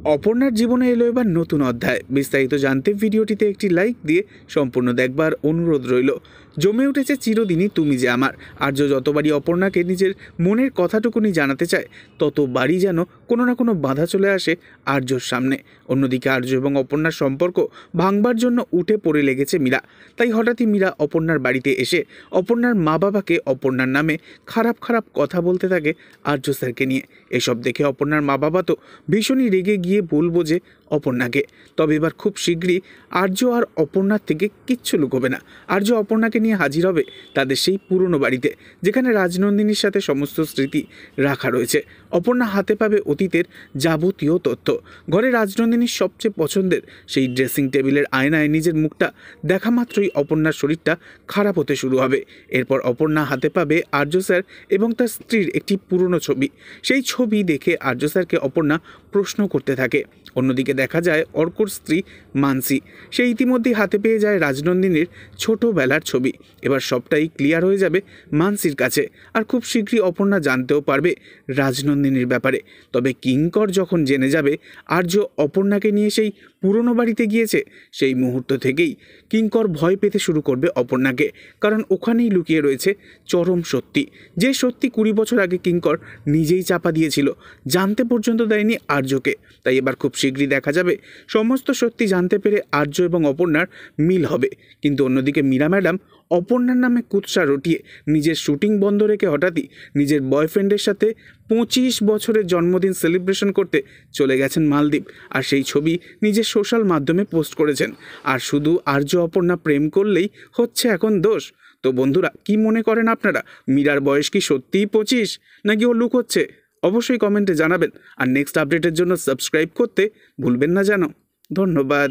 অপর্ণার জীবনে এলো এবার নতুন অধ্যায়। বিস্তারিত জানতে ভিডিওটিতে একটি লাইক দিয়ে সম্পূর্ণ দেখবার অনুরোধ রইল। জমে উঠেছে চিরদিনই তুমি যে আমার। আর্য যতবারই অপর্ণাকে নিজের মনের কথাটুকুনি জানাতে চায়, ততবারই যেন কোনো না কোনো বাধা চলে আসে আর্যর সামনে। অন্যদিকে আর্য এবং অপর্ণার সম্পর্ক ভাঙবার জন্য উঠে পড়ে লেগেছে মীরা। তাই হঠাৎই মীরা অপর্ণার বাড়িতে এসে অপর্ণার মা বাবাকে অপর্ণার নামে খারাপ খারাপ কথা বলতে থাকে আর্য স্যারকে নিয়ে। এসব দেখে অপর্ণার মা বাবা তো ভীষণই রেগে গিয়ে বলবো যে অপর্ণাকে। তবে এবার খুব শীঘ্রই আর্য আর অপর্ণার থেকে কিচ্ছু লুকোবে না। আর্য অপর্ণাকে নিয়ে হাজির হবে তাদের সেই পুরনো বাড়িতে, যেখানে রাজনন্দিনীর সাথে সমস্ত স্মৃতি রাখা রয়েছে। অপর্ণা হাতে পাবে অতীতের যাবতীয় তথ্য। ঘরে রাজনন্দিনীর সবচেয়ে পছন্দের সেই ড্রেসিং টেবিলের আয়নায় নিজের মুখটা দেখা মাত্রই অপর্ণার শরীরটা খারাপ হতে শুরু হবে। এরপর অপর্ণা হাতে পাবে আর্য স্যার এবং তার স্ত্রীর একটি পুরনো ছবি। সেই ছবি দেখে আর্য স্যারকে অপর্ণা প্রশ্ন করতে থাকে। অন্যদিকে দেখা যায় অর্কর স্ত্রী মানসী, সে ইতিমধ্যেই হাতে পেয়ে যায় রাজনন্দিনীর ছোটবেলার ছবি। এবার সবটাই ক্লিয়ার হয়ে যাবে মানসীর কাছে, আর খুব শীঘ্রই অপর্ণা জানতেও পারবে রাজনন্দিনীর ব্যাপারে। তবে কিঙ্কর যখন জেনে যাবে আর্য অপর্ণাকে নিয়ে সেই পুরনো বাড়িতে গিয়েছে, সেই মুহূর্ত থেকেই কিঙ্কর ভয় পেতে শুরু করবে অপর্ণাকে। কারণ ওখানেই লুকিয়ে রয়েছে চরম সত্যি, যে সত্যি 20 বছর আগে কিঙ্কর নিজেই চাপা দিয়েছিল, জানতে পর্যন্ত দেয়নি আর্যকে। তাই এবার খুব শীঘ্রই দেখা যাবে সমস্ত সত্যি জানতে পেরে আর্য এবং অপর্ণার মিল হবে। কিন্তু অন্যদিকে মীরা ম্যাডাম অপর্ণার নামে কুৎসা রটিয়ে নিজের শুটিং বন্ধ রেখে হঠাৎই নিজের বয়ফ্রেন্ডের সাথে 25 বছরের জন্মদিন সেলিব্রেশন করতে চলে গেছেন মালদ্বীপ। আর সেই ছবি নিজের সোশ্যাল মাধ্যমে পোস্ট করেছেন। আর শুধু আর্য অপর্ণা প্রেম করলেই হচ্ছে এখন দোষ? তো বন্ধুরা, কি মনে করেন আপনারা? মীরার বয়স কি সত্যিই 25, নাকি ও লুক হচ্ছে? অবশ্যই কমেন্টে জানাবেন। আর নেক্সট আপডেটের জন্য সাবস্ক্রাইব করতে ভুলবেন না যেন। ধন্যবাদ।